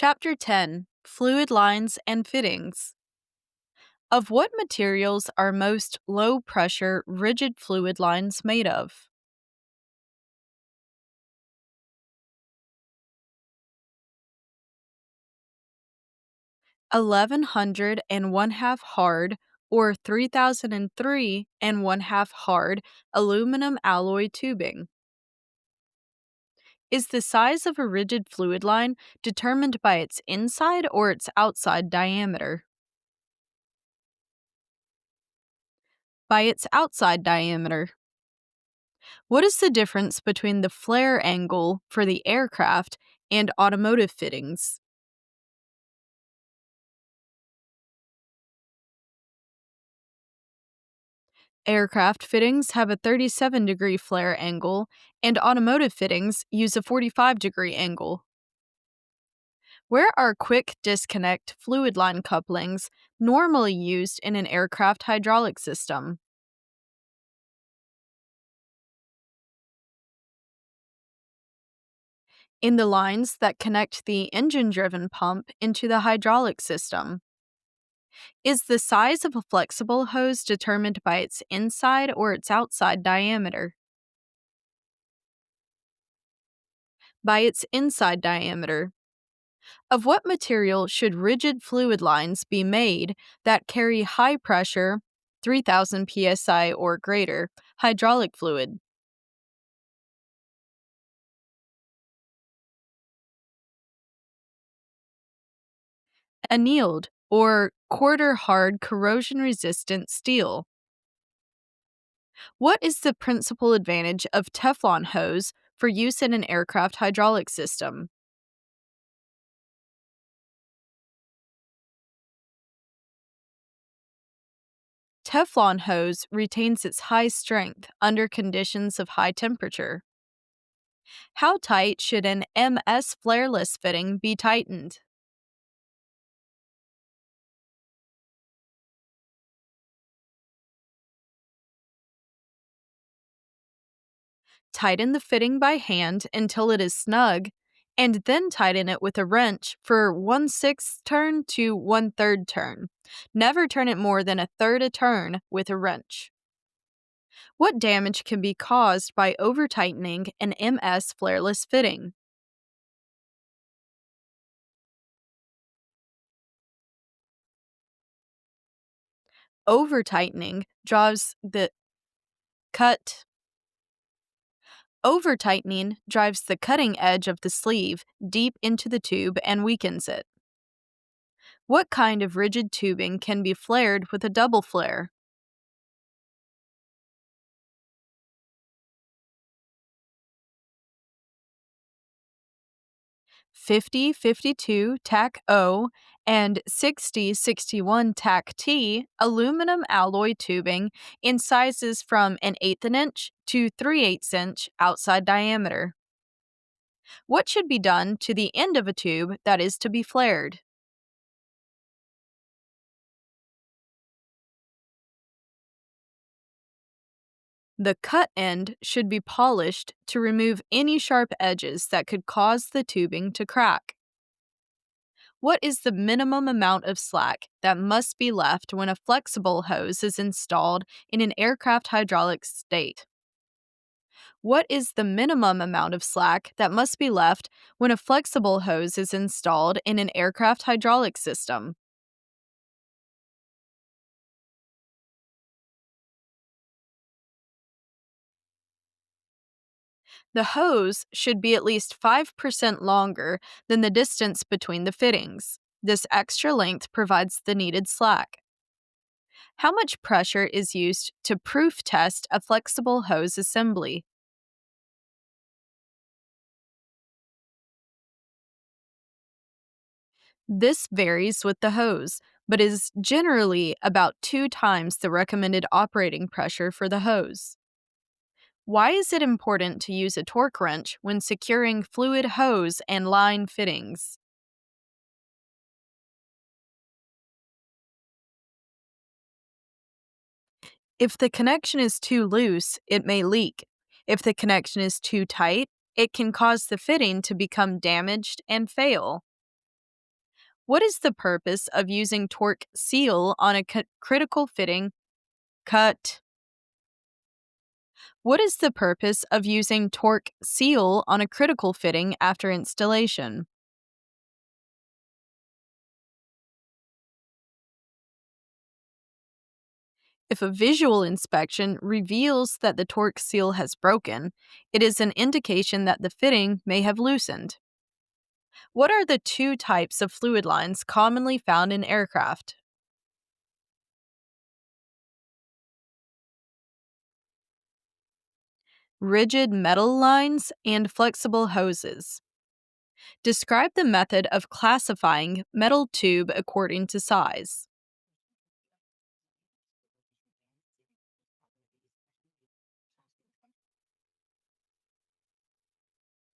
Chapter 10 Fluid Lines and Fittings. Of what materials are most low pressure, rigid fluid lines made of? 1100 and one half hard or 3003 and one half hard aluminum alloy tubing. Is the size of a rigid fluid line determined by its inside or its outside diameter? By its outside diameter. What is the difference between the flare angle for the aircraft and automotive fittings? Aircraft fittings have a 37-degree flare angle, and automotive fittings use a 45-degree angle. Where are quick disconnect fluid line couplings normally used in an aircraft hydraulic system? In the lines that connect the engine-driven pump into the hydraulic system. Is the size of a flexible hose determined by its inside or its outside diameter? By its inside diameter. Of what material should rigid fluid lines be made that carry high pressure, 3000 psi or greater, hydraulic fluid? Annealed or quarter hard corrosion resistant steel. What is the principal advantage of Teflon hose for use in an aircraft hydraulic system? Teflon hose retains its high strength under conditions of high temperature. How tight should an MS flareless fitting be tightened? Tighten the fitting by hand until it is snug, and then tighten it with a wrench for 1/6 turn to 1/3 turn. Never turn it more than a third a turn with a wrench. What damage can be caused by over tightening an MS flareless fitting? Over tightening draws the cut. Over tightening drives the cutting edge of the sleeve deep into the tube and weakens it. What kind of rigid tubing can be flared with a double flare? Fifty 52 tack O and 60 61 tack T aluminum alloy tubing in sizes from an eighth an inch to 3/8 inch outside diameter. What should be done to the end of a tube that is to be flared? The cut end should be polished to remove any sharp edges that could cause the tubing to crack. What is the minimum amount of slack that must be left when a flexible hose is installed in an aircraft hydraulic state? What is the minimum amount of slack that must be left when a flexible hose is installed in an aircraft hydraulic system? The hose should be at least 5% longer than the distance between the fittings. This extra length provides the needed slack. How much pressure is used to proof test a flexible hose assembly? This varies with the hose, but is generally about 2 times the recommended operating pressure for the hose. Why is it important to use a torque wrench when securing fluid hose and line fittings? If the connection is too loose, it may leak. If the connection is too tight, it can cause the fitting to become damaged and fail. What is the purpose of using torque seal on a critical fitting? Cut. What is the purpose of using torque seal on a critical fitting after installation? If a visual inspection reveals that the torque seal has broken, it is an indication that the fitting may have loosened. What are the two types of fluid lines commonly found in aircraft? Rigid metal lines and flexible hoses. Describe the method of classifying metal tube according to size.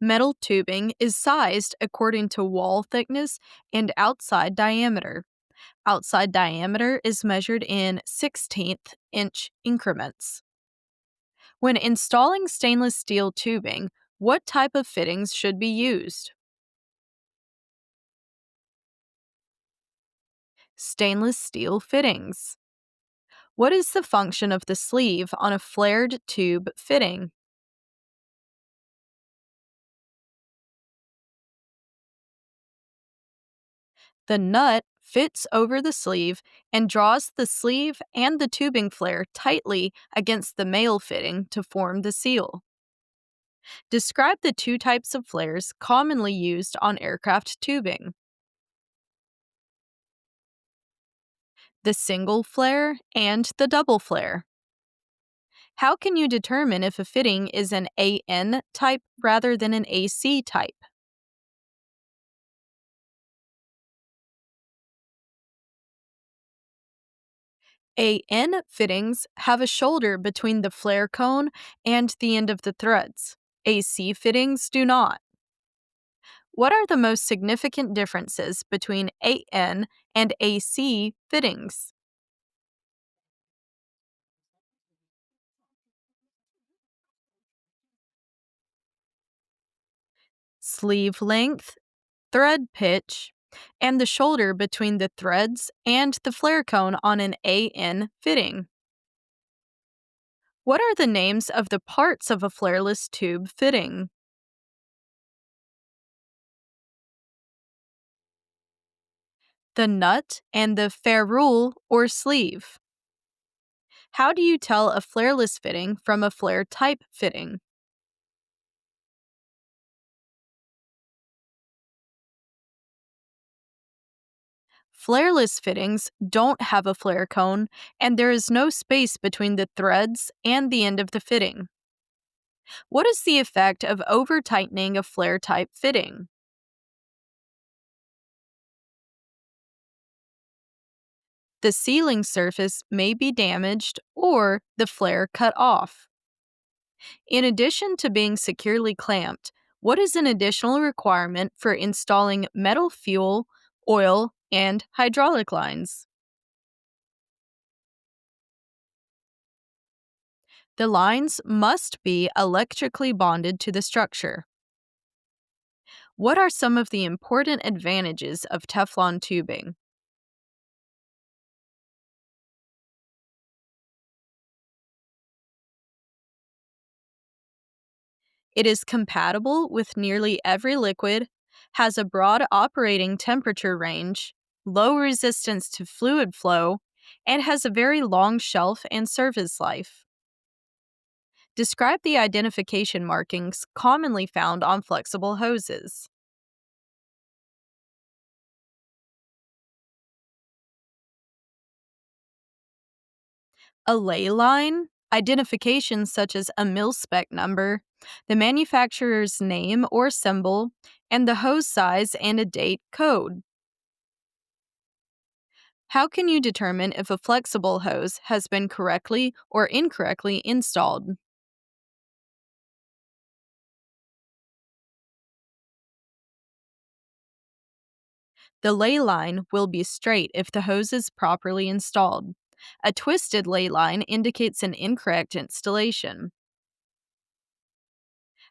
Metal tubing is sized according to wall thickness and outside diameter. Outside diameter is measured in 16th inch increments. When installing stainless steel tubing, what type of fittings should be used? Stainless steel fittings. What is the function of the sleeve on a flared tube fitting? The nut fits over the sleeve and draws the sleeve and the tubing flare tightly against the male fitting to form the seal. Describe the two types of flares commonly used on aircraft tubing. The single flare and the double flare. How can you determine if a fitting is an AN type rather than an AC type? AN fittings have a shoulder between the flare cone and the end of the threads. AC fittings do not. What are the most significant differences between AN and AC fittings? Sleeve length, thread pitch, and the shoulder between the threads and the flare cone on an AN fitting. What are the names of the parts of a flareless tube fitting? The nut and the ferrule or sleeve. How do you tell a flareless fitting from a flare type fitting? Flareless fittings don't have a flare cone, and there is no space between the threads and the end of the fitting. What is the effect of over tightening a flare type fitting? The sealing surface may be damaged or the flare cut off. In addition to being securely clamped, what is an additional requirement for installing metal fuel, oil, and hydraulic lines? The lines must be electrically bonded to the structure. What are some of the important advantages of Teflon tubing? It is compatible with nearly every liquid, has a broad operating temperature range, low resistance to fluid flow, and has a very long shelf and service life. Describe the identification markings commonly found on flexible hoses. A ley line, identifications such as a mil-spec number, the manufacturer's name or symbol, and the hose size and a date code. How can you determine if a flexible hose has been correctly or incorrectly installed? The ley line will be straight if the hose is properly installed. A twisted ley line indicates an incorrect installation.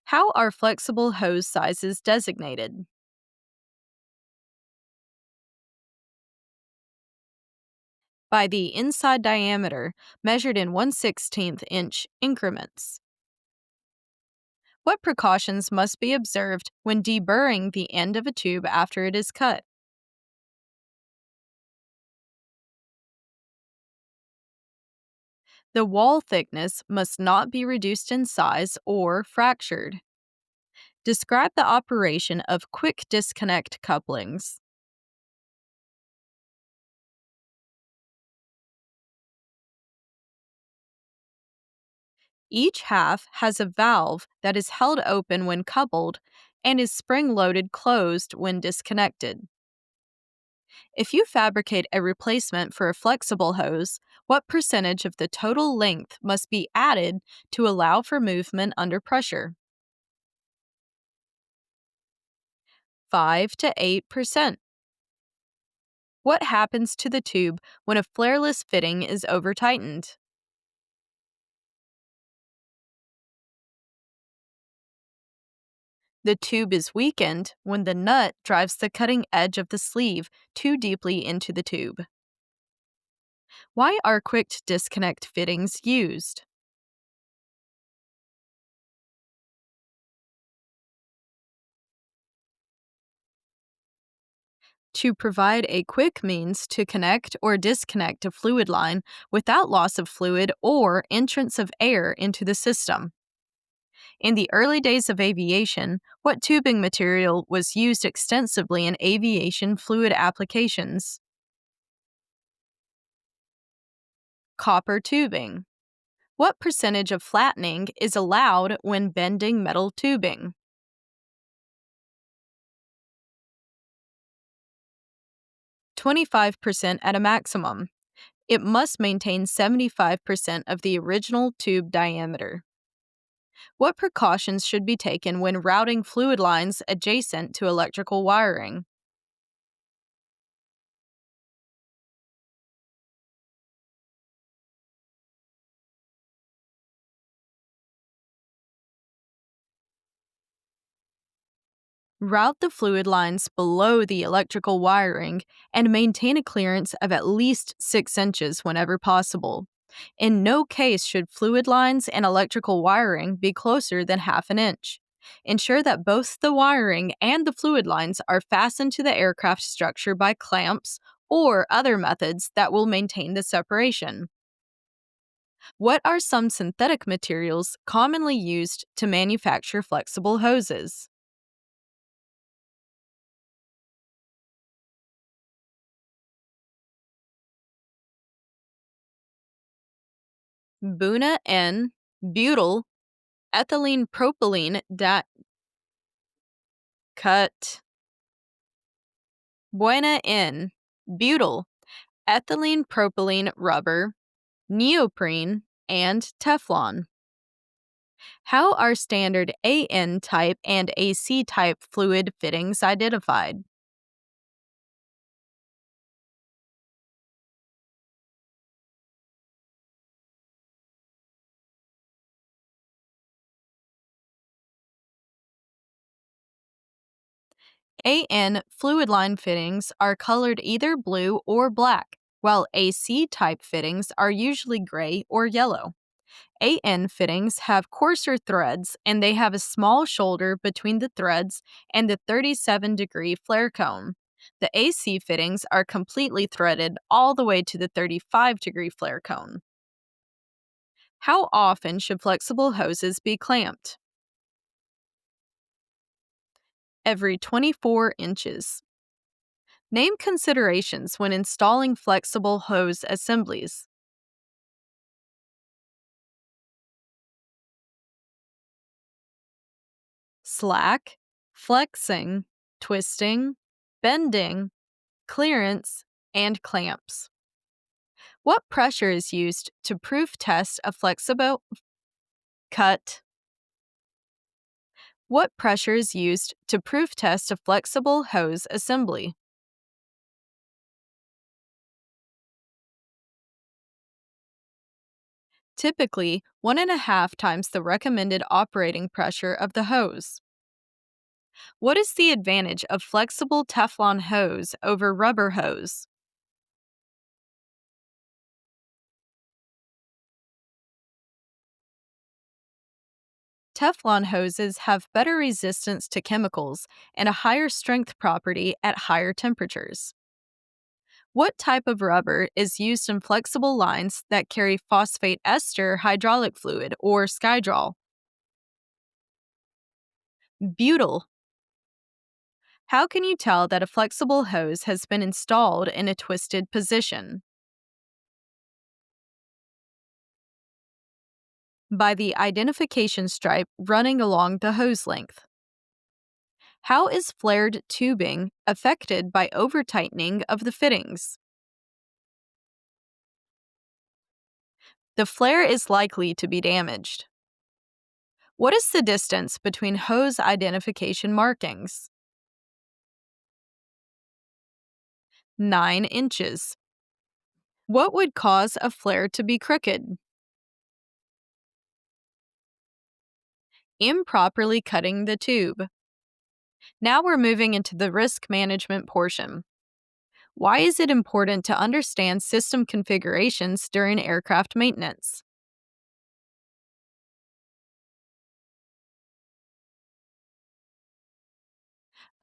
How are flexible hose sizes designated? by the inside diameter, measured in 1/16 inch increments. What precautions must be observed when deburring the end of a tube after it is cut? The wall thickness must not be reduced in size or fractured. Describe the operation of quick disconnect couplings. Each half has a valve that is held open when coupled and is spring-loaded closed when disconnected. If you fabricate a replacement for a flexible hose, what percentage of the total length must be added to allow for movement under pressure? 5 to 8%. What happens to the tube when a flareless fitting is over-tightened? The tube is weakened when the nut drives the cutting edge of the sleeve too deeply into the tube. Why are quick disconnect fittings used? To provide a quick means to connect or disconnect a fluid line without loss of fluid or entrance of air into the system. In the early days of aviation, what tubing material was used extensively in aviation fluid applications? Copper tubing. What percentage of flattening is allowed when bending metal tubing? 25% at a maximum. It must maintain 75% of the original tube diameter. What precautions should be taken when routing fluid lines adjacent to electrical wiring? Route the fluid lines below the electrical wiring and maintain a clearance of at least 6 inches whenever possible. In no case should fluid lines and electrical wiring be closer than half an inch. Ensure that both the wiring and the fluid lines are fastened to the aircraft structure by clamps or other methods that will maintain the separation. What are some synthetic materials commonly used to manufacture flexible hoses? Buna N, butyl, ethylene propylene cut, Buena N, butyl, ethylene propylene rubber, neoprene, and Teflon. How are standard AN type and AC type fluid fittings identified? AN fluid line fittings are colored either blue or black, while AC type fittings are usually gray or yellow. AN fittings have coarser threads and they have a small shoulder between the threads and the 37-degree flare cone. The AC fittings are completely threaded all the way to the 35-degree flare cone. How often should flexible hoses be clamped? Every 24 inches. Name considerations when installing flexible hose assemblies. Slack, flexing, twisting, bending, clearance, and clamps. What pressure is used to proof test a flexible cut? What pressure is used to proof test a flexible hose assembly? Typically, 1.5 times the recommended operating pressure of the hose. What is the advantage of flexible Teflon hose over rubber hose? Teflon hoses have better resistance to chemicals and a higher strength property at higher temperatures. What type of rubber is used in flexible lines that carry phosphate ester hydraulic fluid or Skydrol? Butyl. How can you tell that a flexible hose has been installed in a twisted position? By the identification stripe running along the hose length. How is flared tubing affected by over-tightening of the fittings? The flare is likely to be damaged. What is the distance between hose identification markings? 9 inches. What would cause a flare to be crooked? Improperly cutting the tube. Now we're moving into the risk management portion. Why is it important to understand system configurations during aircraft maintenance?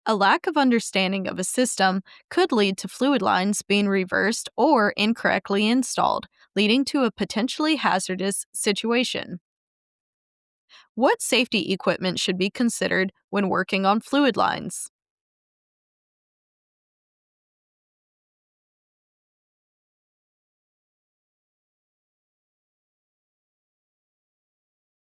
A lack of understanding of a system could lead to fluid lines being reversed or incorrectly installed, leading to a potentially hazardous situation. What safety equipment should be considered when working on fluid lines?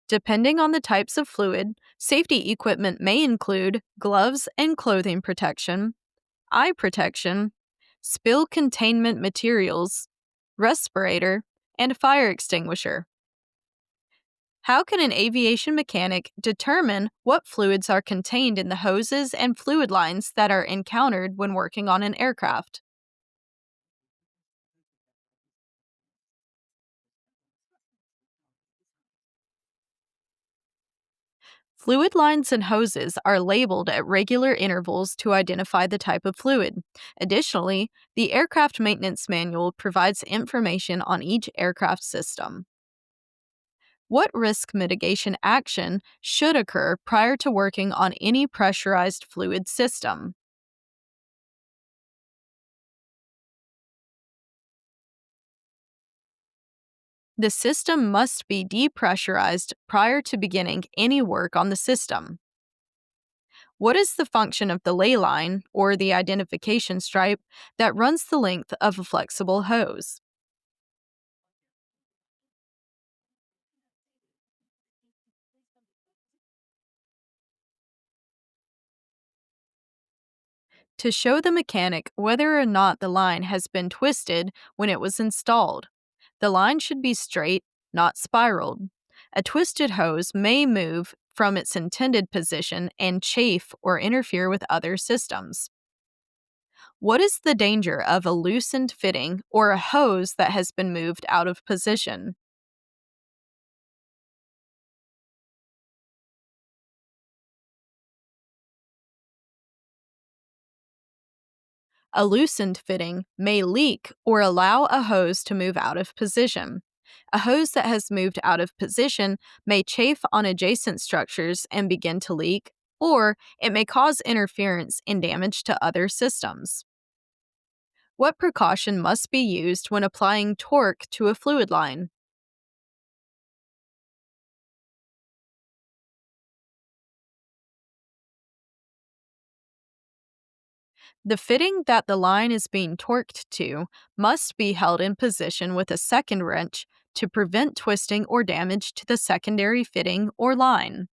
Depending on the types of fluid, safety equipment may include gloves and clothing protection, eye protection, spill containment materials, respirator, and fire extinguisher. How can an aviation mechanic determine what fluids are contained in the hoses and fluid lines that are encountered when working on an aircraft? Fluid lines and hoses are labeled at regular intervals to identify the type of fluid. Additionally, the Aircraft Maintenance Manual provides information on each aircraft system. What risk mitigation action should occur prior to working on any pressurized fluid system? The system must be depressurized prior to beginning any work on the system. What is the function of the ley line, or the identification stripe, that runs the length of a flexible hose? To show the mechanic whether or not the line has been twisted when it was installed. The line should be straight, not spiraled. A twisted hose may move from its intended position and chafe or interfere with other systems. What is the danger of a loosened fitting or a hose that has been moved out of position? A loosened fitting may leak or allow a hose to move out of position. A hose that has moved out of position may chafe on adjacent structures and begin to leak, or it may cause interference and damage to other systems. What precaution must be used when applying torque to a fluid line? The fitting that the line is being torqued to must be held in position with a second wrench to prevent twisting or damage to the secondary fitting or line.